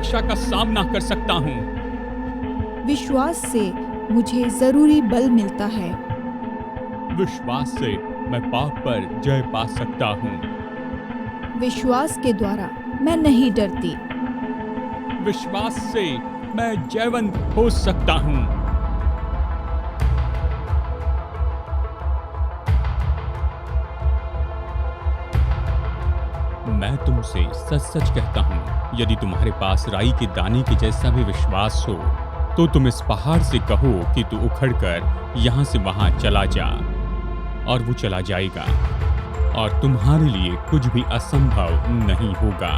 परीक्षा का सामना कर सकता हूँ। विश्वास से मुझे जरूरी बल मिलता है। विश्वास से मैं पाप पर जय पा सकता हूँ। विश्वास के द्वारा मैं नहीं डरती। विश्वास से मैं जयवंत हो सकता हूँ। मैं तुमसे सच सच कहता हूँ, यदि तुम्हारे पास राई के दाने के जैसा भी विश्वास हो तो तुम इस पहाड़ से कहो कि तू उखड़कर यहाँ से वहाँ चला जा, और वो चला जाएगा, और तुम्हारे लिए कुछ भी असंभव नहीं होगा।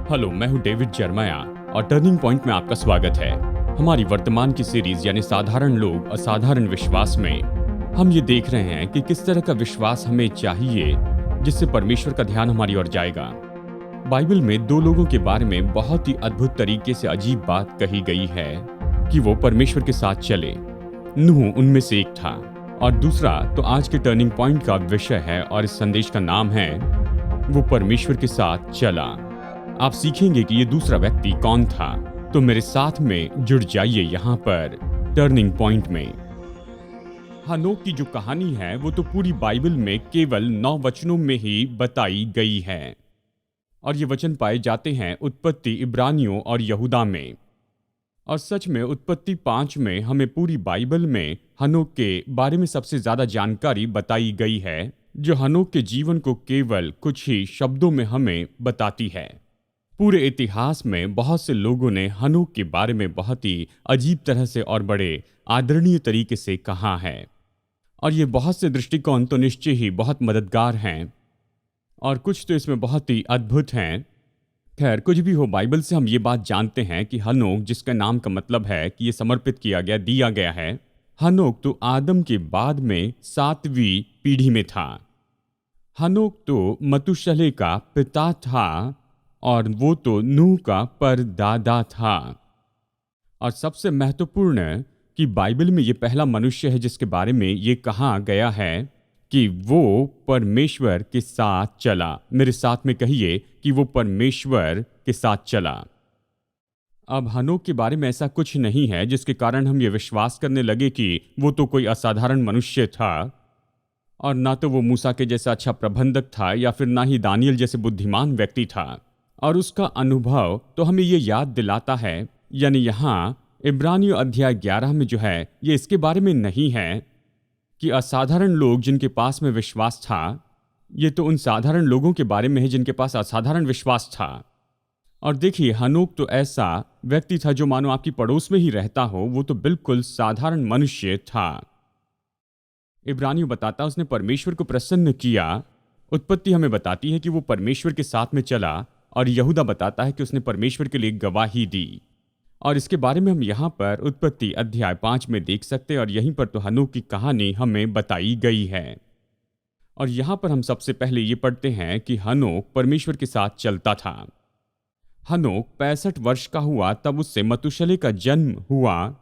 हेलो, मैं हूं डेविड जर्मया और टर्निंग पॉइंट में आपका स्वागत है। हमारी वर्तमान की सीरीज यानी साधारण लोग असाधारण विश्वास में हम ये देख रहे हैं कि किस तरह का विश्वास हमें चाहिए जिससे परमेश्वर का ध्यान हमारी ओर जाएगा। बाइबल में दो लोगों के बारे में बहुत ही अद्भुत तरीके से अजीब बात कही गई है कि वो परमेश्वर के साथ चले। नूह उनमें से एक था, और दूसरा तो आज के टर्निंग पॉइंट का विषय है, और इस संदेश का नाम है वो परमेश्वर के साथ चला। आप सीखेंगे कि ये दूसरा व्यक्ति कौन था, तो मेरे साथ में जुड़ जाइए यहाँ पर टर्निंग पॉइंट में। हनोक की जो कहानी है वो तो पूरी बाइबल में केवल 9 वचनों में ही बताई गई है, और ये वचन पाए जाते हैं उत्पत्ति, इब्रानियों और यहूदा में। और सच में उत्पत्ति 5 में हमें पूरी बाइबल में हनोक के बारे में सबसे ज्यादा जानकारी बताई गई है, जो हनोक के जीवन को केवल कुछ ही शब्दों में हमें बताती है। पूरे इतिहास में बहुत से लोगों ने हनोक के बारे में बहुत ही अजीब तरह से और बड़े आदरणीय तरीके से कहा है, और ये बहुत से दृष्टिकोण तो निश्चय ही बहुत मददगार हैं, और कुछ तो इसमें बहुत ही अद्भुत हैं। खैर, कुछ भी हो, बाइबल से हम ये बात जानते हैं कि हनोक, जिसका नाम का मतलब है कि ये समर्पित किया गया, दिया गया है, हनोक तो आदम के बाद में 7वीं पीढ़ी में था। हनोक तो मतुशलह का पिता था, और वो तो नूह का परदादा था। और सबसे महत्वपूर्ण कि बाइबल में ये पहला मनुष्य है जिसके बारे में ये कहा गया है कि वो परमेश्वर के साथ चला। मेरे साथ में कहिए कि वो परमेश्वर के साथ चला। अब हनोक के बारे में ऐसा कुछ नहीं है जिसके कारण हम ये विश्वास करने लगे कि वो तो कोई असाधारण मनुष्य था, और ना तो वो मूसा के जैसा अच्छा प्रबंधक था, या फिर ना ही दानियल जैसे बुद्धिमान व्यक्ति था। और उसका अनुभव तो हमें ये याद दिलाता है, यानी यहाँ इब्रानियों अध्याय 11 में जो है ये इसके बारे में नहीं है कि असाधारण लोग जिनके पास में विश्वास था, ये तो उन साधारण लोगों के बारे में है जिनके पास असाधारण विश्वास था। और देखिए, हनोक तो ऐसा व्यक्ति था जो मानो आपकी पड़ोस में ही रहता हो, वो तो बिल्कुल साधारण मनुष्य था। इब्रानियों बताता उसने परमेश्वर को प्रसन्न किया। उत्पत्ति हमें बताती है कि वो परमेश्वर के साथ में चला, और यहूदा बताता है कि उसने परमेश्वर के लिए गवाही दी। और इसके बारे में हम यहाँ पर उत्पत्ति अध्याय 5 में देख सकते हैं, और यहीं पर तो हनोक की कहानी हमें बताई गई है। और यहाँ पर हम सबसे पहले ये पढ़ते हैं कि हनोक परमेश्वर के साथ चलता था। हनोक 65 वर्ष का हुआ तब उससे मतुशलह का जन्म हुआ,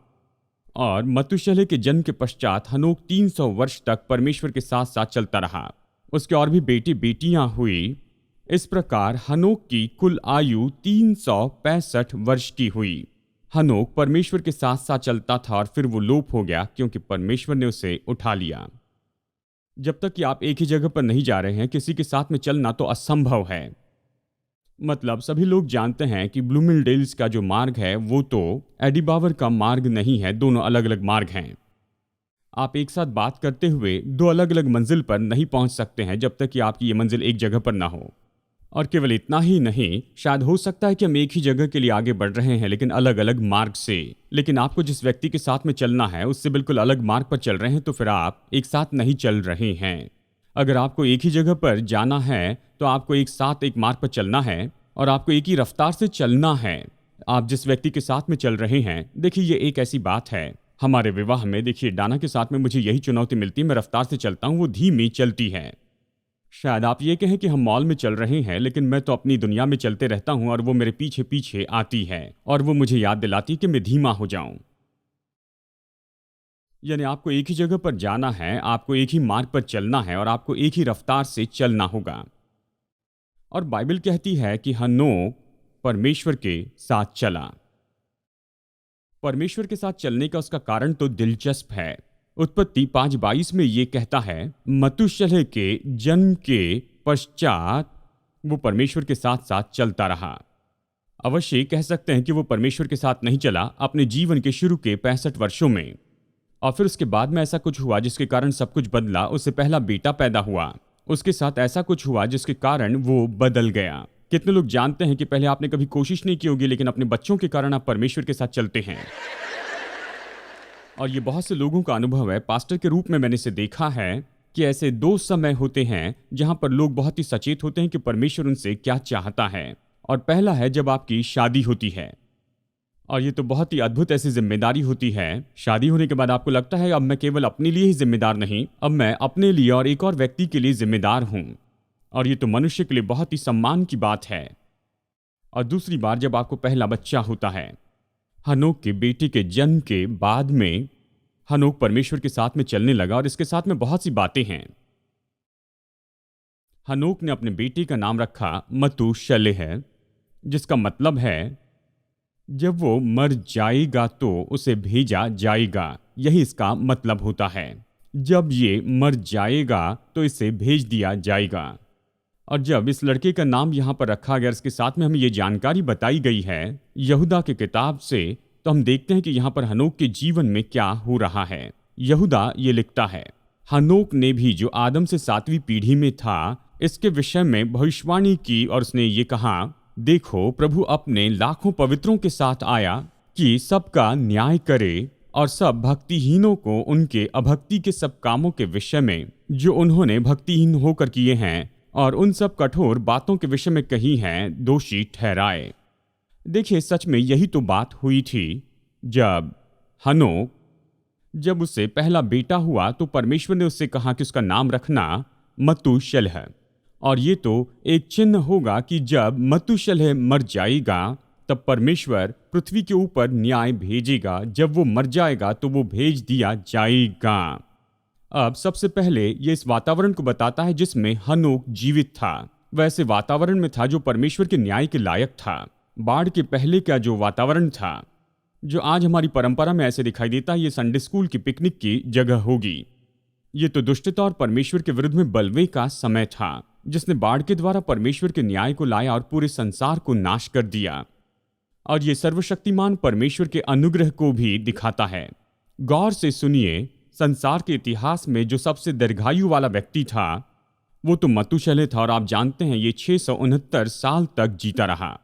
और मतुशलह के जन्म के पश्चात हनोक 300 वर्ष तक परमेश्वर के साथ साथ चलता रहा। उसके और भी बेटी बेटियां हुई। इस प्रकार हनोक की कुल आयु 365 वर्ष की हुई। हनोक परमेश्वर के साथ साथ चलता था, और फिर वो लोप हो गया क्योंकि परमेश्वर ने उसे उठा लिया। जब तक कि आप एक ही जगह पर नहीं जा रहे हैं, किसी के साथ में चलना तो असंभव है। मतलब सभी लोग जानते हैं कि ब्लूमिलडेल्स का जो मार्ग है वो तो एडिबावर का मार्ग नहीं है, दोनों अलग अलग मार्ग हैं। आप एक साथ बात करते हुए 2 अलग अलग मंजिल पर नहीं पहुंच सकते हैं जब तक कि आपकी ये मंजिल एक जगह पर ना हो। और केवल इतना ही नहीं, शायद हो सकता है कि हम एक ही जगह के लिए आगे बढ़ रहे हैं लेकिन अलग अलग मार्ग से। लेकिन आपको जिस व्यक्ति के साथ में चलना है उससे बिल्कुल अलग मार्ग पर चल रहे हैं, तो फिर आप एक साथ नहीं चल रहे हैं। अगर आपको एक ही जगह पर जाना है तो आपको एक साथ एक मार्ग पर चलना है, और आपको एक ही रफ्तार से चलना है। आप जिस व्यक्ति के साथ में चल रहे हैं, देखिए ये एक ऐसी बात है, हमारे विवाह में देखिए डाना के साथ में मुझे यही चुनौती मिलती है, मैं रफ्तार से चलता हूँ, वो धीमी चलती है। शायद आप ये कहें कि हम मॉल में चल रहे हैं, लेकिन मैं तो अपनी दुनिया में चलते रहता हूं और वो मेरे पीछे पीछे आती है और वो मुझे याद दिलाती है कि मैं धीमा हो जाऊं। यानी आपको एक ही जगह पर जाना है, आपको एक ही मार्ग पर चलना है और आपको एक ही रफ्तार से चलना होगा। और बाइबल कहती है कि हनोक परमेश्वर के साथ चला। परमेश्वर के साथ चलने का उसका कारण तो दिलचस्प है। उत्पत्ति 5:22 में ये कहता है, मतुशलह के जन्म के पश्चात वो परमेश्वर के साथ साथ चलता रहा। अवश्य कह सकते हैं कि वो परमेश्वर के साथ नहीं चला अपने जीवन के शुरू के 65 वर्षों में, और फिर उसके बाद में ऐसा कुछ हुआ जिसके कारण सब कुछ बदला। उससे पहला बेटा पैदा हुआ, उसके साथ ऐसा कुछ हुआ जिसके कारण वो बदल गया। कितने लोग जानते हैं कि पहले आपने कभी कोशिश नहीं की होगी, लेकिन अपने बच्चों के कारण आप परमेश्वर के साथ चलते हैं। और ये बहुत से लोगों का अनुभव है। पास्टर के रूप में मैंने इसे देखा है कि ऐसे 2 समय होते हैं जहां पर लोग बहुत ही सचेत होते हैं कि परमेश्वर उनसे क्या चाहता है। और पहला है जब आपकी शादी होती है, और ये तो बहुत ही अद्भुत ऐसी जिम्मेदारी होती है। शादी होने के बाद आपको लगता है अब मैं केवल अपने लिए ही जिम्मेदार नहीं, अब मैं अपने लिए और एक और व्यक्ति के लिए जिम्मेदार हूं। और ये तो मनुष्य के लिए बहुत ही सम्मान की बात है। और दूसरी बार जब आपको पहला बच्चा होता है। हनोक के बेटे के जन्म के बाद में हनोक परमेश्वर के साथ में चलने लगा, और इसके साथ में बहुत सी बातें हैं। हनोक ने अपने बेटे का नाम रखा मतुशलह, जिसका मतलब है जब वो मर जाएगा तो उसे भेजा जाएगा। यही इसका मतलब होता है, जब ये मर जाएगा तो इसे भेज दिया जाएगा। और जब इस लड़के का नाम यहाँ पर रखा गया, इसके साथ में हमें ये जानकारी बताई गई है यहूदा की किताब से, तो हम देखते हैं कि यहाँ पर हनोक के जीवन में क्या हो रहा है। यहूदा ये लिखता है, हनोक ने भी जो आदम से 7वीं पीढ़ी में था इसके विषय में भविष्यवाणी की, और उसने ये कहा, देखो प्रभु अपने लाखों पवित्रों के साथ आया कि सबका न्याय करे और सब भक्तिहीनों को उनके अभक्ति के सब कामों के विषय में जो उन्होंने भक्तिहीन होकर किए हैं और उन सब कठोर बातों के विषय में कही हैं, दोषी ठहराए। देखिए, सच में यही तो बात हुई थी। जब हनोक, जब उससे पहला बेटा हुआ तो परमेश्वर ने उससे कहा कि उसका नाम रखना मतुशलह। और ये तो एक चिन्ह होगा कि जब मतुशलह मर जाएगा तब परमेश्वर पृथ्वी के ऊपर न्याय भेजेगा। जब वो मर जाएगा तो वो भेज दिया जाएगा। अब सबसे पहले ये इस वातावरण को बताता है जिसमें हनोक जीवित था। वैसे वातावरण में था जो परमेश्वर के न्याय के लायक था। बाढ़ के पहले का जो वातावरण था, जो आज हमारी परंपरा में ऐसे दिखाई देता है, ये संडे स्कूल की पिकनिक की जगह होगी। ये तो दुष्टता और परमेश्वर के विरुद्ध में बलवे का समय था, जिसने बाढ़ के द्वारा परमेश्वर के न्याय को लाया और पूरे संसार को नाश कर दिया। और ये सर्वशक्तिमान परमेश्वर के अनुग्रह को भी दिखाता है। गौर से सुनिए, संसार के इतिहास में जो सबसे दीर्घायु वाला व्यक्ति था वो तो मतुशलह था, और आप जानते हैं ये 669 साल तक जीता रहा।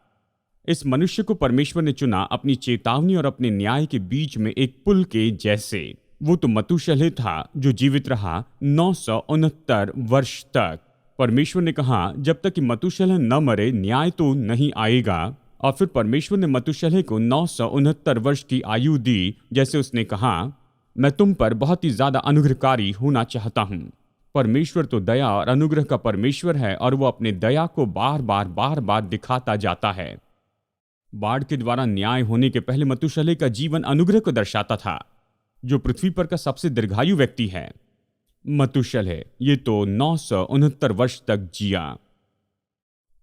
इस मनुष्य को परमेश्वर ने चुना अपनी चेतावनी और अपने न्याय के बीच में एक पुल के जैसे। वो तो मतुशलह था जो जीवित रहा 969 वर्ष तक। परमेश्वर ने कहा जब तक कि मतुशलह न मरे न्याय तो नहीं आएगा। और फिर परमेश्वर ने मतुशलह को 969 वर्ष की आयु दी। जैसे उसने कहा, मैं तुम पर बहुत ही ज्यादा अनुग्रहकारी होना चाहता हूं। परमेश्वर तो दया और अनुग्रह का परमेश्वर है, और वो अपने दया को बार बार दिखाता जाता है। बाढ़ के द्वारा न्याय होने के पहले मतुशलह का जीवन अनुग्रह को दर्शाता था, जो पृथ्वी पर का सबसे दीर्घायु व्यक्ति है। मतुशलह ये तो 969 वर्ष तक जिया।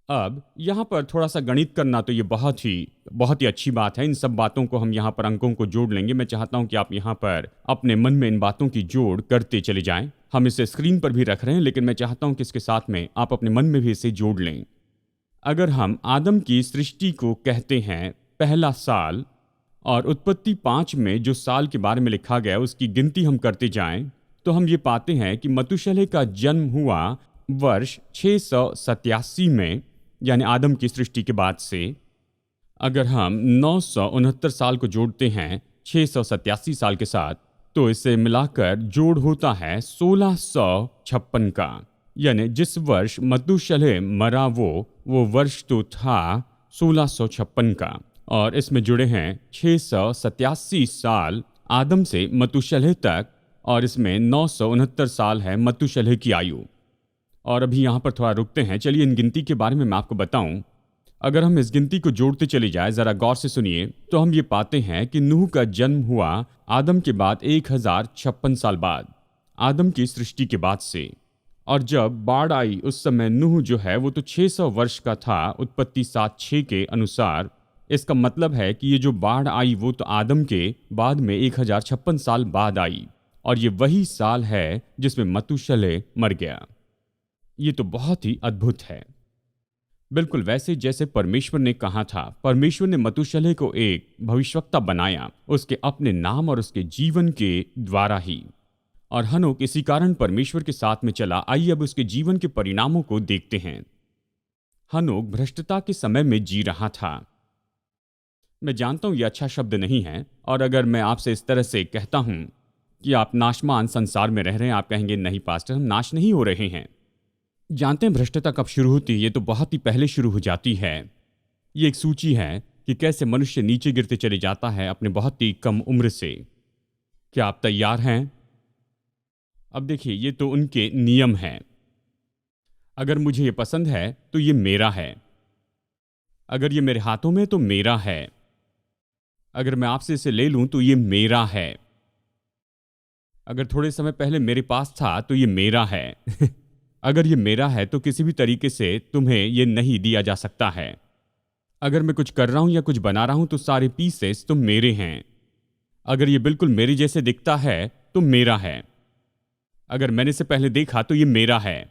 अब यहाँ पर थोड़ा सा गणित करना तो ये बहुत ही अच्छी बात है। इन सब बातों को हम यहाँ पर अंकों को जोड़ लेंगे। मैं चाहता हूँ कि आप यहाँ पर अपने मन में इन बातों की जोड़ करते चले जाएं। हम इसे स्क्रीन पर भी रख रहे हैं, लेकिन मैं चाहता हूँ कि इसके साथ में आप अपने मन में भी इसे जोड़ लें। अगर हम आदम की सृष्टि को कहते हैं पहला साल, और उत्पत्ति 5 में जो साल के बारे में लिखा गया उसकी गिनती हम करते जाएं, तो हम ये पाते हैं कि मतुशलह का जन्म हुआ वर्ष 687 में, यानी आदम की सृष्टि के बाद से। अगर हम 969 साल को जोड़ते हैं 687 साल के साथ, तो इसे मिलाकर जोड़ होता है 1656 का। यानी जिस वर्ष मतुशलह मरा वो वर्ष तो था 1656 का, और इसमें जुड़े हैं 687 साल आदम से मतुशलह तक, और इसमें 969 साल है मतुशलह की आयु। और अभी यहाँ पर थोड़ा रुकते हैं। चलिए इन गिनती के बारे में मैं आपको बताऊं। अगर हम इस गिनती को जोड़ते चले जाए, जरा गौर से सुनिए, तो हम ये पाते हैं कि नूह का जन्म हुआ आदम के बाद 1056 साल बाद, आदम की सृष्टि के बाद से। और जब बाढ़ आई उस समय नूह जो है वो तो 600 वर्ष का था, उत्पत्ति 7:6 के अनुसार। इसका मतलब है कि ये जो बाढ़ आई वो तो आदम के बाद में 1056 साल बाद आई, और ये वही साल है जिसमें मतुशलह मर गया। ये तो बहुत ही अद्भुत है। बिल्कुल वैसे जैसे परमेश्वर ने कहा था, परमेश्वर ने मतुशलह को एक भविष्यवक्ता बनाया, उसके अपने नाम और उसके जीवन के द्वारा ही। और हनोक इसी कारण परमेश्वर के साथ में चला। आइए अब उसके जीवन के परिणामों को देखते हैं। हनोक भ्रष्टता के समय में जी रहा था। मैं जानता हूं यह अच्छा शब्द नहीं है, और अगर मैं आपसे इस तरह से कहता हूं कि आप नाशमान संसार में रह रहे हैं, आप कहेंगे नहीं पास्टर, हम नाश नहीं हो रहे हैं। जानते हैं भ्रष्टता कब शुरू होती है? ये तो बहुत ही पहले शुरू हो जाती है। ये एक सूची है कि कैसे मनुष्य नीचे गिरते चले जाता है अपने बहुत ही कम उम्र से। क्या आप तैयार हैं? अब देखिए, ये तो उनके नियम हैं। अगर मुझे ये पसंद है तो ये मेरा है, अगर ये मेरे हाथों में तो मेरा है, अगर मैं आपसे इसे ले लूं तो ये मेरा है, अगर थोड़े समय पहले मेरे पास था तो ये मेरा है। अगर ये मेरा है तो किसी भी तरीके से तुम्हें ये नहीं दिया जा सकता है। अगर मैं कुछ कर रहा हूं या कुछ बना रहा हूं तो सारे पीसेस तो मेरे हैं। अगर ये बिल्कुल मेरे जैसे दिखता है तो मेरा है, अगर मैंने इसे पहले देखा तो ये मेरा है।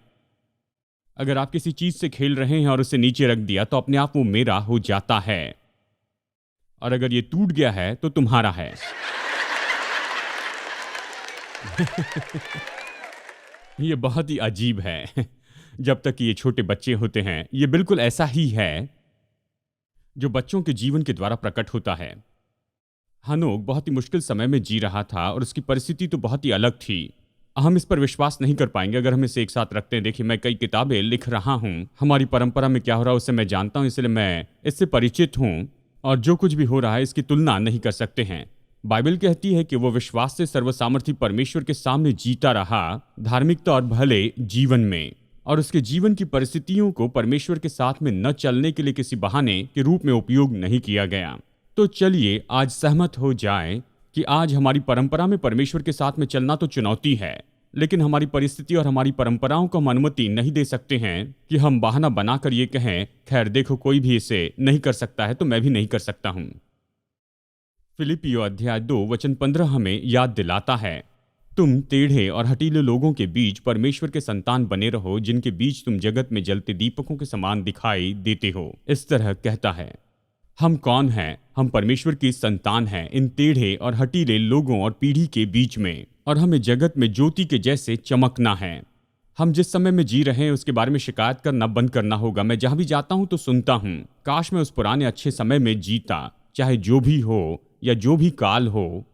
अगर आप किसी चीज से खेल रहे हैं और उसे नीचे रख दिया तो अपने आप वो मेरा हो जाता है, और अगर ये टूट गया है तो तुम्हारा है। ये बहुत ही अजीब है। जब तक कि ये छोटे बच्चे होते हैं, ये बिल्कुल ऐसा ही है जो बच्चों के जीवन के द्वारा प्रकट होता है। हनोक बहुत ही मुश्किल समय में जी रहा था और उसकी परिस्थिति तो बहुत ही अलग थी। हम इस पर विश्वास नहीं कर पाएंगे अगर हम इसे एक साथ रखते हैं। देखिए, मैं कई किताबें लिख रहा हूं, हमारी परंपरा में क्या हो रहा है उसे मैं जानता हूं, इसलिए मैं इससे परिचित हूं, और जो कुछ भी हो रहा है इसकी तुलना नहीं कर सकते हैं। बाइबल कहती है कि वो विश्वास से सर्वसामर्थी परमेश्वर के सामने जीता रहा, धार्मिकता और भले जीवन में, और उसके जीवन की परिस्थितियों को परमेश्वर के साथ में न चलने के लिए किसी बहाने के रूप में उपयोग नहीं किया गया। तो चलिए आज सहमत हो जाए कि आज हमारी परंपरा में परमेश्वर के साथ में चलना तो चुनौती है, लेकिन हमारी परिस्थिति और हमारी परंपराओं को हम अनुमति नहीं दे सकते हैं कि हम बहाना बनाकर ये कहें, खैर देखो कोई भी इसे नहीं कर सकता है तो मैं भी नहीं कर सकता हूं। फिलिपियों अध्याय 2 वचन 15 हमें याद दिलाता है, तुम टेढ़े और हठीले लोगों के बीच परमेश्वर के संतान बने रहो, जिनके बीच तुम जगत में जलते दीपकों के समान दिखाई देते हो। इस तरह कहता है। हम कौन हैं? हम परमेश्वर की संतान हैं, इन टेढ़े और हठीले लोगों और पीढ़ी के बीच में, और हमें जगत में ज्योति के जैसे चमकना है। हम जिस समय में जी रहे हैं उसके बारे में शिकायत करना बंद करना होगा। मैं जहां भी जाता हूं तो सुनता हूं, काश मैं उस पुराने अच्छे समय में जीता, चाहे जो भी हो या जो भी काल हो।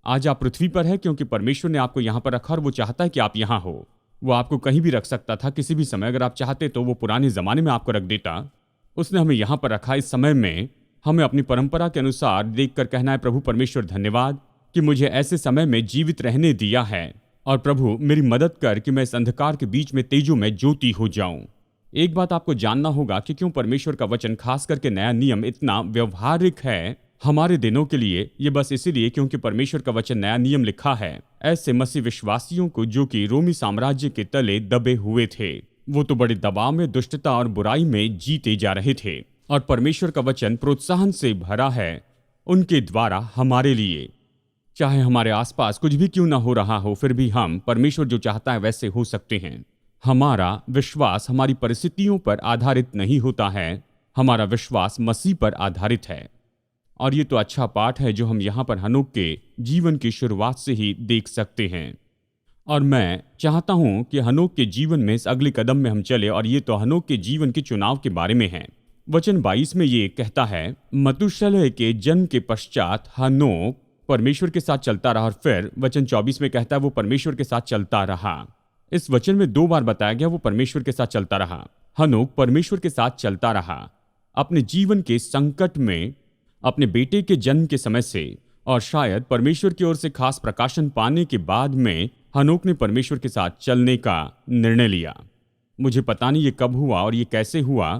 आज आप पृथ्वी पर है क्योंकि परमेश्वर ने आपको यहां पर रखा और वो चाहता है कि आप यहां हो। वो आपको कहीं भी रख सकता था किसी भी समय, अगर आप चाहते तो वो पुराने जमाने में आपको रख देता। उसने हमें यहां पर रखा। इस समय में हमें अपनी परंपरा के अनुसार देखकर कहना है, प्रभु परमेश्वर धन्यवाद कि मुझे ऐसे समय में जीवित रहने दिया है, और प्रभु मेरी मदद कर कि मैं इस अंधकार के बीच में तेजों में ज्योति हो जाऊं। एक बात आपको जानना होगा कि क्यों परमेश्वर का वचन, खास करके नया नियम, इतना व्यवहारिक है हमारे दिनों के लिए। ये बस इसीलिए क्योंकि परमेश्वर का वचन नया नियम लिखा है ऐसे मसीह विश्वासियों को जो कि रोमी साम्राज्य के तले दबे हुए थे। वो तो बड़े दबाव में, दुष्टता और बुराई में जीते जा रहे थे, और परमेश्वर का वचन प्रोत्साहन से भरा है उनके द्वारा हमारे लिए। चाहे हमारे आसपास कुछ भी क्यों ना हो रहा हो, फिर भी हम परमेश्वर जो चाहता है वैसे हो सकते हैं। हमारा विश्वास हमारी परिस्थितियों पर आधारित नहीं होता है, हमारा विश्वास मसीह पर आधारित है। और ये तो अच्छा पाठ है जो हम यहाँ पर हनोक के जीवन की शुरुआत से ही देख सकते हैं। और मैं चाहता हूँ कि हनोक के जीवन में इस अगले कदम में हम चले, और ये तो हनोक के जीवन के चुनाव के बारे में है। वचन 22 में ये कहता है, मतुशलह के जन्म के पश्चात हनोक परमेश्वर के साथ चलता रहा, और फिर वचन 24 में कहता है वो परमेश्वर के साथ चलता रहा। इस वचन में 2 बार बताया गया वो परमेश्वर के साथ चलता रहा। हनोक परमेश्वर के साथ चलता रहा अपने जीवन के संकट में, अपने बेटे के जन्म के समय से, और शायद परमेश्वर की ओर से खास प्रकाशन पाने के बाद में हनोक ने परमेश्वर के साथ चलने का निर्णय लिया। मुझे पता नहीं ये कब हुआ और ये कैसे हुआ।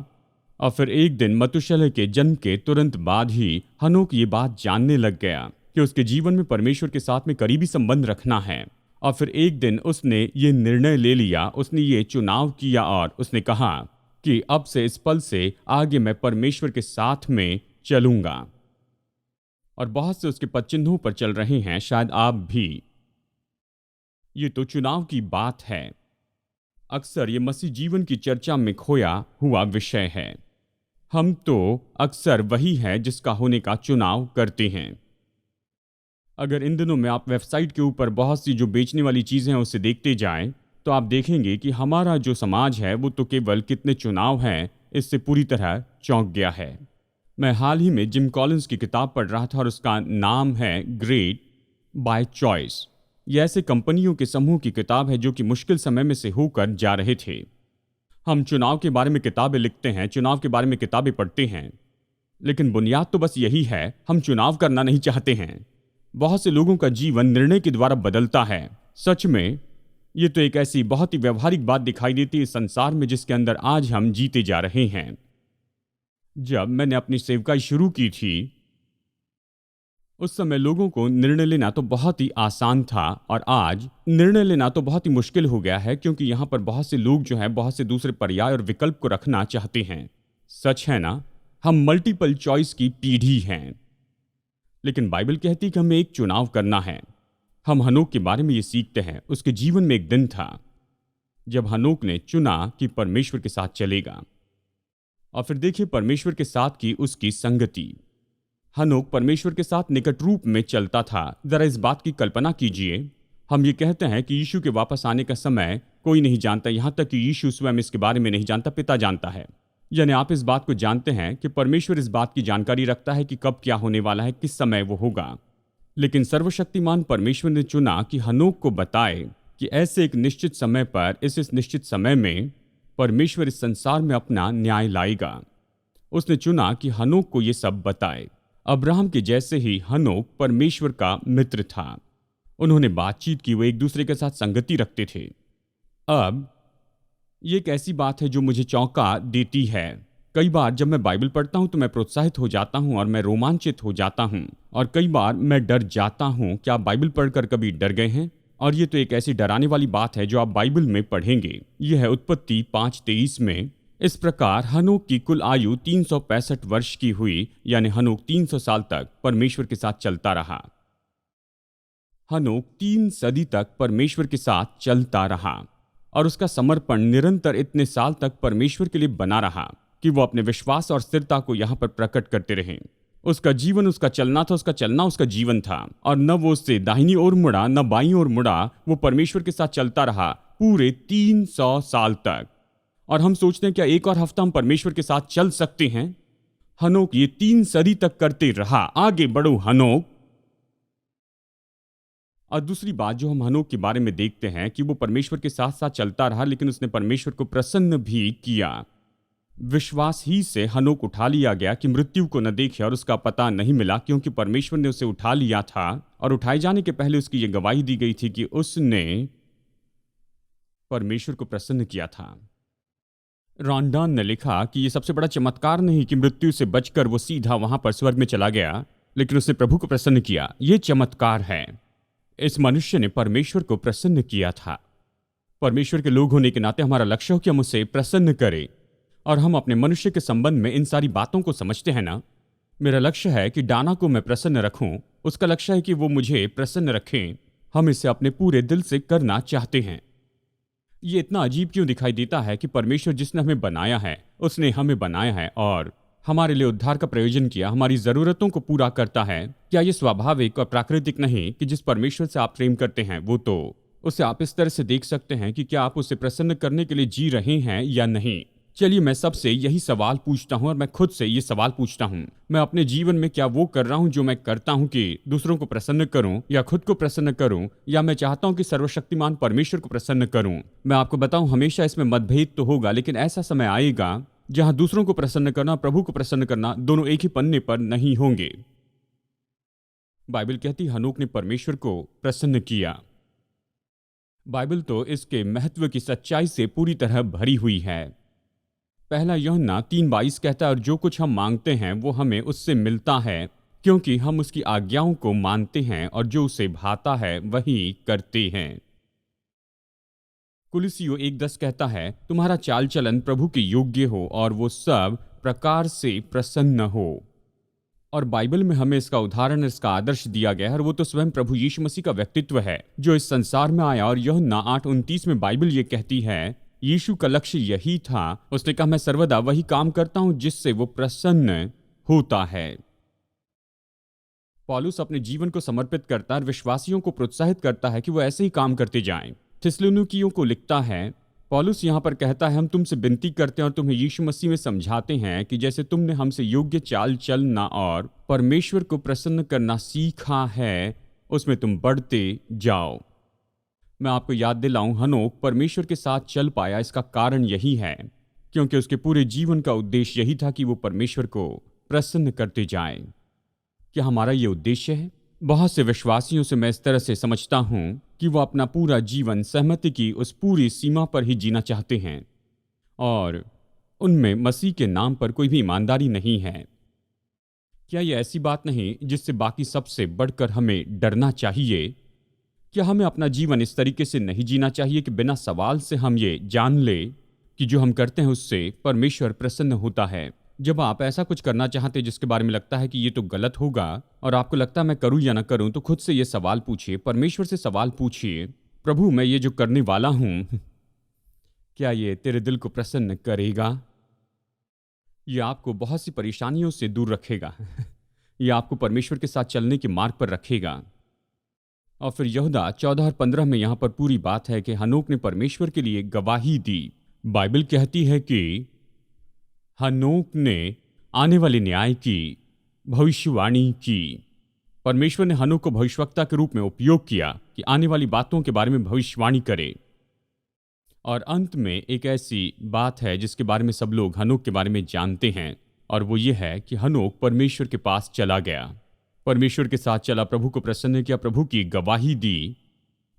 और फिर एक दिन मतुशलह के जन्म के तुरंत बाद ही हनोक ये बात जानने लग गया कि उसके जीवन में परमेश्वर के साथ में करीबी संबंध रखना है। और फिर एक दिन उसने ये निर्णय ले लिया, उसने ये चुनाव किया और उसने कहा कि अब से इस पल से आगे मैं परमेश्वर के साथ में चलूंगा। और बहुत से उसके पद चिन्हों पर चल रहे हैं, शायद आप भी। ये तो चुनाव की बात है। अक्सर ये मसीह जीवन की चर्चा में खोया हुआ विषय है। हम तो अक्सर वही है जिसका होने का चुनाव करते हैं। अगर इन दिनों में आप वेबसाइट के ऊपर बहुत सी जो बेचने वाली चीज़ें हैं उसे देखते जाएं, तो आप देखेंगे कि हमारा जो समाज है वो तो केवल कितने चुनाव हैं इससे पूरी तरह चौंक गया है। मैं हाल ही में जिम कॉलिंस की किताब पढ़ रहा था और उसका नाम है ग्रेट बाय चॉइस। ये ऐसे कंपनियों के समूह की किताब है जो कि मुश्किल समय में से होकर जा रहे थे। हम चुनाव के बारे में किताबें लिखते हैं, चुनाव के बारे में किताबें पढ़ते हैं, लेकिन बुनियाद तो बस यही है, हम चुनाव करना नहीं चाहते हैं। बहुत से लोगों का जीवन निर्णय के द्वारा बदलता है। सच में ये तो एक ऐसी बहुत ही व्यवहारिक बात दिखाई देती है इस संसार में जिसके अंदर आज हम जीते जा रहे हैं। जब मैंने अपनी सेवकाई शुरू की थी उस समय लोगों को निर्णय लेना तो बहुत ही आसान था, और आज निर्णय लेना तो बहुत ही मुश्किल हो गया है, क्योंकि यहाँ पर बहुत से लोग जो हैं बहुत से दूसरे पर्याय और विकल्प को रखना चाहते हैं। सच है ना, हम मल्टीपल चॉइस की पीढ़ी हैं। लेकिन बाइबल कहती है कि हमें एक चुनाव करना है। हम हनोक के बारे में ये सीखते हैं। उसके जीवन में एक दिन था जब हनोक ने चुना कि परमेश्वर के साथ चलेगा, और फिर देखिए परमेश्वर के साथ की उसकी संगति। हनोक परमेश्वर के साथ निकट रूप में चलता था। जरा इस बात की कल्पना कीजिए, हम ये कहते हैं कि यीशु के वापस आने का समय कोई नहीं जानता, यहां तक कि यीशु स्वयं इसके बारे में नहीं जानता, पिता जानता है। यानी आप इस बात को जानते हैं कि परमेश्वर इस बात की जानकारी रखता है कि कब क्या होने वाला है, किस समय वो होगा। लेकिन सर्वशक्तिमान परमेश्वर ने चुना कि हनोक को बताए कि ऐसे एक निश्चित समय पर इस निश्चित समय में परमेश्वर इस संसार में अपना न्याय लाएगा। उसने चुना कि हनोक को ये सब बताए। अब्राहम के जैसे ही हनोक परमेश्वर का मित्र था। उन्होंने बातचीत की, वो एक दूसरे के साथ संगति रखते थे। अब ये एक ऐसी बात है जो मुझे चौंका देती है। कई बार जब मैं बाइबल पढ़ता हूं तो मैं प्रोत्साहित हो जाता हूं और मैं रोमांचित हो जाता हूं, और कई बार मैं डर जाता हूं। क्या आप बाइबल पढ़कर कभी डर गए हैं? और ये तो एक ऐसी डराने वाली बात है जो आप बाइबल में पढ़ेंगे। यह है उत्पत्ति 5:23 में। इस प्रकार हनोक की कुल आयु 365 वर्ष की हुई, यानी हनोक 300 साल तक परमेश्वर के साथ चलता रहा। हनोक 3 सदी तक परमेश्वर के साथ चलता रहा, और उसका समर्पण निरंतर इतने साल तक परमेश्वर के लिए बना रहा कि वो अपने विश्वास और स्थिरता को यहाँ पर प्रकट करते रहे। उसका जीवन उसका चलना था, उसका चलना उसका जीवन था, और न वो उससे दाहिनी ओर मुड़ा न बाईं ओर मुड़ा। वो परमेश्वर के साथ चलता रहा पूरे 300 साल तक। और हम सोचते हैं क्या एक और हफ्ता हम परमेश्वर के साथ चल सकते हैं? हनोक ये 3 सदी तक करते रहा। आगे बढ़ो हनोक। और दूसरी बात जो हम हनोक के बारे में देखते हैं कि वो परमेश्वर के साथ साथ चलता रहा, लेकिन उसने परमेश्वर को प्रसन्न भी किया। विश्वास ही से हनोक उठा लिया गया कि मृत्यु को न देखे, और उसका पता नहीं मिला, क्योंकि परमेश्वर ने उसे उठा लिया था। और उठाए जाने के पहले उसकी ये गवाही दी गई थी कि उसने परमेश्वर को प्रसन्न किया था। रॉन्डान ने लिखा कि यह सबसे बड़ा चमत्कार नहीं कि मृत्यु से बचकर वो सीधा वहां पर स्वर्ग में चला गया, लेकिन उसने प्रभु को प्रसन्न किया। यह चमत्कार है। इस मनुष्य ने परमेश्वर को प्रसन्न किया था। परमेश्वर के लोग होने के नाते हमारा लक्ष्य हो कि हम उसे प्रसन्न करें, और हम अपने मनुष्य के संबंध में इन सारी बातों को समझते हैं ना। मेरा लक्ष्य है कि डाना को मैं प्रसन्न रखूं, उसका लक्ष्य है कि वो मुझे प्रसन्न रखें। हम इसे अपने पूरे दिल से करना चाहते हैं। ये इतना अजीब क्यों दिखाई देता है कि परमेश्वर जिसने हमें बनाया है, उसने हमें बनाया है और हमारे लिए उद्धार का प्रयोजन किया, हमारी जरूरतों को पूरा करता है। क्या ये स्वाभाविक और प्राकृतिक नहीं कि जिस परमेश्वर से आप प्रेम करते हैं वो तो उसे आप इस तरह से देख सकते हैं कि क्या आप उसे प्रसन्न करने के लिए जी रहे हैं या नहीं? चलिए मैं सबसे यही सवाल पूछता हूं, और मैं खुद से ये सवाल पूछता हूं, मैं अपने जीवन में क्या वो कर रहा हूं जो मैं करता हूं कि दूसरों को प्रसन्न करूं या खुद को प्रसन्न करूं, या मैं चाहता हूं कि सर्वशक्तिमान परमेश्वर को प्रसन्न करूं? मैं आपको बताऊं, हमेशा इसमें मतभेद तो होगा, लेकिन ऐसा समय आएगा जहां दूसरों को प्रसन्न करना, प्रभु को प्रसन्न करना दोनों एक ही पन्ने पर नहीं होंगे। बाइबल कहती हनोक ने परमेश्वर को प्रसन्न किया। बाइबल तो इसके महत्व की सच्चाई से पूरी तरह भरी हुई है। पहला यूहन्ना 3:22 कहता है, और जो कुछ हम मांगते हैं वो हमें उससे मिलता है, क्योंकि हम उसकी आज्ञाओं को मानते हैं और जो उसे भाता है वही करते हैं। कुलुस्सियों 1:10 कहता है, तुम्हारा चाल चलन प्रभु के योग्य हो और वो सब प्रकार से प्रसन्न हो। और बाइबल में हमें इसका उदाहरण, इसका आदर्श दिया गया है, और वो तो स्वयं प्रभु यीशु मसीह का व्यक्तित्व है जो इस संसार में आया। और यूहन्ना 8:29 में बाइबल ये कहती है, यीशु का लक्ष्य यही था। उसने कहा, मैं सर्वदा वही काम करता हूं जिससे वो प्रसन्न होता है। पौलुस अपने जीवन को समर्पित करता है और विश्वासियों को प्रोत्साहित करता है कि वो ऐसे ही काम करते जाएं। थिस्सलुनीकियों को लिखता है, पौलुस यहाँ पर कहता है, हम तुमसे विनती करते हैं और तुम्हें यीशु मसीह में समझाते हैं कि जैसे तुमने हमसे योग्य चाल चलना और परमेश्वर को प्रसन्न करना सीखा है, उसमें तुम बढ़ते जाओ। मैं आपको याद दिलाऊं, हनोक परमेश्वर के साथ चल पाया। इसका कारण यही है क्योंकि उसके पूरे जीवन का उद्देश्य यही था कि वो परमेश्वर को प्रसन्न करते जाए। क्या हमारा ये उद्देश्य है? बहुत से विश्वासियों से मैं इस तरह से समझता हूं कि वो अपना पूरा जीवन सहमति की उस पूरी सीमा पर ही जीना चाहते हैं और उनमें मसीह के नाम पर कोई भी ईमानदारी नहीं है। क्या ये ऐसी बात नहीं जिससे बाकी सबसे बढ़कर हमें डरना चाहिए? क्या हमें अपना जीवन इस तरीके से नहीं जीना चाहिए कि बिना सवाल से हम ये जान ले कि जो हम करते हैं उससे परमेश्वर प्रसन्न होता है? जब आप ऐसा कुछ करना चाहते हैं जिसके बारे में लगता है कि ये तो गलत होगा और आपको लगता है मैं करूं या ना करूं, तो खुद से ये सवाल पूछिए, परमेश्वर से सवाल पूछिए, प्रभु मैं ये जो करने वाला हूं क्या ये तेरे दिल को प्रसन्न करेगा? ये आपको बहुत सी परेशानियों से दूर रखेगा ये आपको परमेश्वर के साथ चलने के मार्ग पर रखेगा। और फिर यहूदा 14 और 15 में यहां पर पूरी बात है कि हनोक ने परमेश्वर के लिए गवाही दी। बाइबल कहती है कि हनोक ने आने वाले न्याय की भविष्यवाणी की। परमेश्वर ने हनोक को भविष्यवक्ता के रूप में उपयोग किया कि आने वाली बातों के बारे में भविष्यवाणी करे। और अंत में एक ऐसी बात है जिसके बारे में सब लोग हनोक के बारे में जानते हैं, और वो ये है कि हनोक परमेश्वर के पास चला गया, परमेश्वर के साथ चला, प्रभु को प्रसन्न किया, प्रभु की गवाही दी।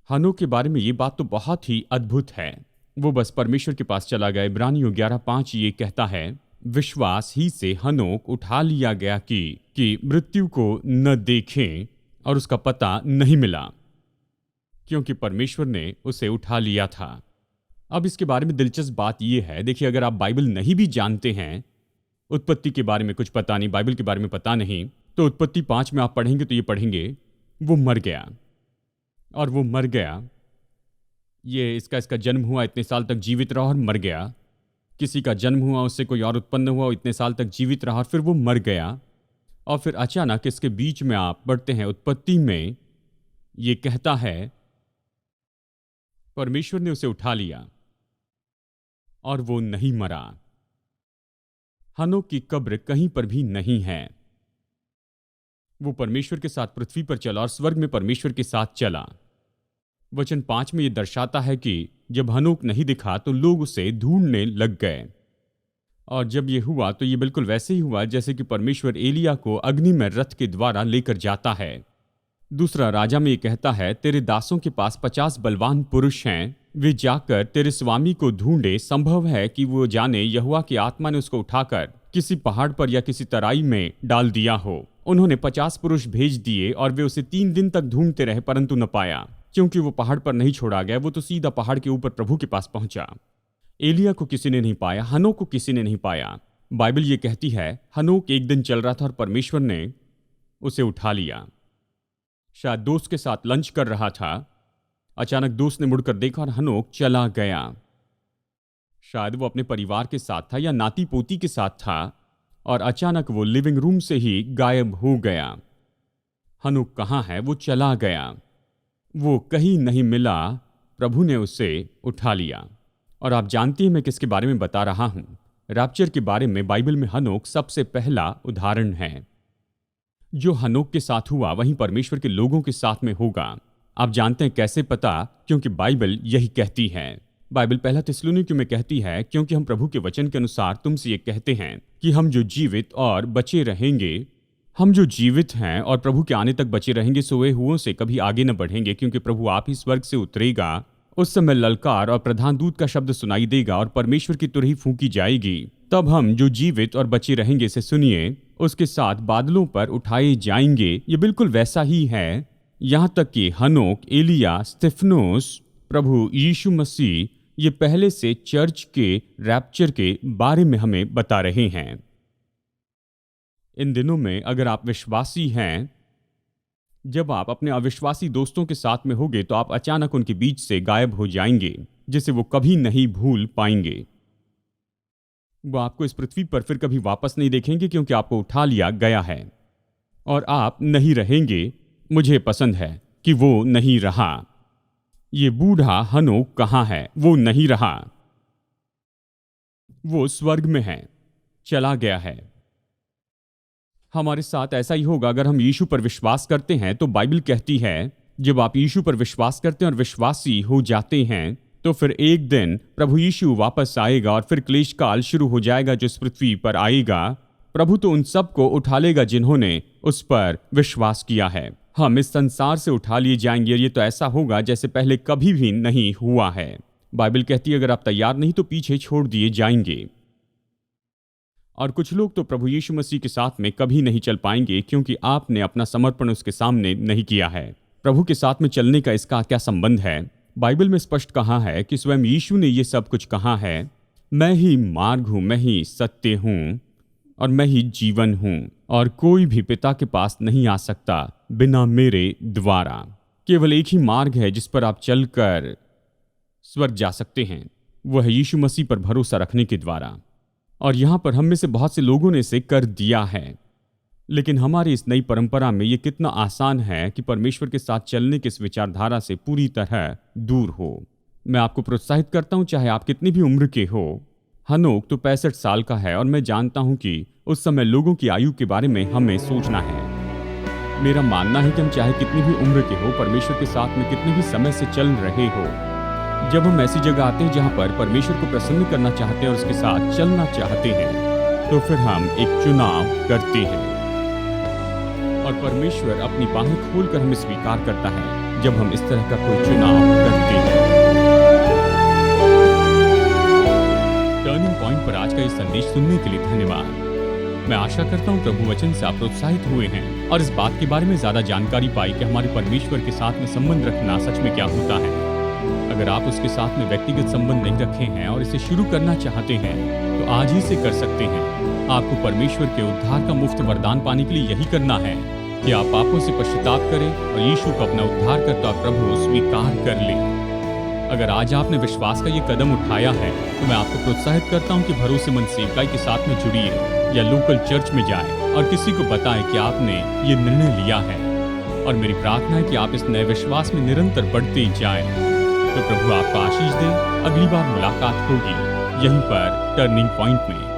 हनोक के बारे में ये बात तो बहुत ही अद्भुत है। वो बस परमेश्वर के पास चला गया। इब्रानियों 11:5 ये कहता है, विश्वास ही से हनोक उठा लिया गया कि मृत्यु को न देखें, और उसका पता नहीं मिला क्योंकि परमेश्वर ने उसे उठा लिया था। अब इसके बारे में दिलचस्प बात यह है, देखिए, अगर आप बाइबल नहीं भी जानते हैं, उत्पत्ति के बारे में कुछ पता नहीं, बाइबल के बारे में पता नहीं, तो उत्पत्ति 5 में आप पढ़ेंगे तो ये पढ़ेंगे, वो मर गया और वो मर गया, ये इसका जन्म हुआ, इतने साल तक जीवित रहा और मर गया। किसी का जन्म हुआ, उससे कोई और उत्पन्न हुआ, इतने साल तक जीवित रहा और फिर वो मर गया। और फिर अचानक इसके बीच में आप बढ़ते हैं उत्पत्ति में, ये कहता है परमेश्वर ने उसे उठा लिया और वो नहीं मरा। हनोक की कब्र कहीं पर भी नहीं है। वो परमेश्वर के साथ पृथ्वी पर चला और स्वर्ग में परमेश्वर के साथ चला। वचन 5 में यह दर्शाता है कि जब हनोक नहीं दिखा तो लोग उसे ढूंढने लग गए, और जब ये हुआ तो ये बिल्कुल वैसे ही हुआ जैसे कि परमेश्वर एलिया को अग्नि में रथ के द्वारा लेकर जाता है। दूसरा राजा में ये कहता है, तेरे दासों के पास 50 बलवान पुरुष हैं, वे जाकर तेरे स्वामी को ढूंढे, संभव है कि वो जाने यहोवा की आत्मा ने उसको उठाकर किसी पहाड़ पर या किसी तराई में डाल दिया हो। उन्होंने 50 पुरुष भेज दिए और वे उसे 3 दिन तक ढूंढते रहे, परंतु न पाया। क्योंकि वो पहाड़ पर नहीं छोड़ा गया, वो तो सीधा पहाड़ के ऊपर प्रभु के पास पहुंचा। एलिया को किसी ने नहीं पाया, हनोक को किसी ने नहीं पाया। बाइबल ये कहती है हनोक एक दिन चल रहा था और परमेश्वर ने उसे उठा लिया। शायद दोस्त के साथ लंच कर रहा था, अचानक दोस्त ने मुड़कर देखा और हनोक चला गया। शायद वो अपने परिवार के साथ था या नाती पोती के साथ था, और अचानक वो लिविंग रूम से ही गायब हो गया। हनोक कहाँ है? वो चला गया, वो कहीं नहीं मिला, प्रभु ने उसे उठा लिया। और आप जानती हैं मैं किसके बारे में बता रहा हूं? रैप्चर के बारे में। बाइबल में हनोक सबसे पहला उदाहरण है। जो हनोक के साथ हुआ वहीं परमेश्वर के लोगों के साथ में होगा। आप जानते हैं कैसे पता? क्योंकि बाइबल यही कहती है। बाइबल पहला थिस्सलुनीकियों में कहती है, क्योंकि हम प्रभु के वचन के अनुसार तुमसे ये कहते हैं कि हम जो जीवित और बचे रहेंगे, हम जो जीवित हैं और प्रभु के आने तक बचे रहेंगे, सोए हुओं से कभी आगे न बढ़ेंगे, क्योंकि प्रभु आप ही स्वर्ग से उतरेगा, उस समय ललकार और प्रधान दूत का शब्द सुनाई देगा और परमेश्वर की तुरही फूंकी जाएगी। तब हम जो जीवित और बचे रहेंगे इसे सुनिए, उसके साथ बादलों पर उठाए जाएंगे। ये बिल्कुल वैसा ही है। यहाँ तक कि हनोक, एलिया, स्तिफनोस, प्रभु यीशु मसीह ये पहले से चर्च के रैप्चर के बारे में हमें बता रहे हैं। इन दिनों में अगर आप विश्वासी हैं, जब आप अपने अविश्वासी दोस्तों के साथ में होंगे तो आप अचानक उनके बीच से गायब हो जाएंगे, जिसे वो कभी नहीं भूल पाएंगे। वो आपको इस पृथ्वी पर फिर कभी वापस नहीं देखेंगे, क्योंकि आपको उठा लिया गया है और आप नहीं रहेंगे। मुझे पसंद है कि वो नहीं रहा। ये बूढ़ा हनोक कहाँ है? वो नहीं रहा, वो स्वर्ग में है, चला गया है। हमारे साथ ऐसा ही होगा अगर हम यीशु पर विश्वास करते हैं। तो बाइबल कहती है जब आप यीशु पर विश्वास करते हैं और विश्वासी हो जाते हैं तो फिर एक दिन प्रभु यीशु वापस आएगा और फिर क्लेश काल शुरू हो जाएगा जो इस पृथ्वी पर आएगा। प्रभु तो उन सब को उठा लेगा जिन्होंने उस पर विश्वास किया है। हम इस संसार से उठा लिए जाएंगे और ये तो ऐसा होगा जैसे पहले कभी भी नहीं हुआ है। बाइबल कहती है अगर आप तैयार नहीं तो पीछे छोड़ दिए जाएंगे। और कुछ लोग तो प्रभु यीशु मसीह के साथ में कभी नहीं चल पाएंगे, क्योंकि आपने अपना समर्पण उसके सामने नहीं किया है। प्रभु के साथ में चलने का इसका क्या संबंध है? बाइबल में स्पष्ट कहा है कि स्वयं यीशु ने ये सब कुछ कहा है, मैं ही मार्ग हूं, मैं ही सत्य हूं और मैं ही जीवन हूं, और कोई भी पिता के पास नहीं आ सकता बिना मेरे द्वारा। केवल एक ही मार्ग है जिस पर आप चलकर स्वर्ग जा सकते हैं, वह है यीशु मसीह पर भरोसा रखने के द्वारा। और यहां पर हम में से बहुत से लोगों ने इसे कर दिया है, लेकिन हमारी इस नई परंपरा में यह कितना आसान है कि परमेश्वर के साथ चलने की इस विचारधारा से पूरी तरह दूर हो। मैं आपको प्रोत्साहित करता हूं, चाहे आप कितनी भी उम्र के हो। हनोक तो 65 साल का है और मैं जानता हूं कि उस समय लोगों की आयु के बारे में हमें सोचना है। मेरा मानना है कि हम चाहे कितनी भी उम्र के हो, परमेश्वर के साथ में कितने भी समय से चल रहे हो, जब हम ऐसी जगह आते हैं जहां पर परमेश्वर को प्रसन्न करना चाहते हैं और उसके साथ चलना चाहते हैं, तो फिर हम एक चुनाव करते हैं और परमेश्वर अपनी बाहें खोलकर हमें स्वीकार करता है जब हम इस तरह का कोई चुनाव करते हैं। टर्निंग पॉइंट पर आज का ये संदेश सुनने के लिए धन्यवाद। मैं आशा करता हूँ प्रभु वचन से आप प्रोत्साहित हुए हैं और इस बात के बारे में ज्यादा जानकारी पाई कि हमारे परमेश्वर के साथ में संबंध रखना सच में क्या होता है। अगर आप उसके साथ में व्यक्तिगत संबंध नहीं रखे हैं और इसे शुरू करना चाहते हैं तो आज ही से कर सकते हैं। आपको परमेश्वर के उद्धार का मुफ्त वरदान पाने के लिए यही करना है कि आप पापों से पश्चाताप करें और यीशु को अपना उद्धारकर्ता प्रभु स्वीकार कर लें। अगर आज आपने विश्वास का ये कदम उठाया है तो मैं आपको प्रोत्साहित करता हूँ कि भरोसेमंद सेवकाई के साथ में जुड़िए या लोकल चर्च में जाएं और किसी को बताएं कि आपने ये निर्णय लिया है। और मेरी प्रार्थना है कि आप इस नए विश्वास में निरंतर बढ़ते जाएं। तो प्रभु आपको आशीष दे। अगली बार मुलाकात होगी यहीं पर टर्निंग पॉइंट में।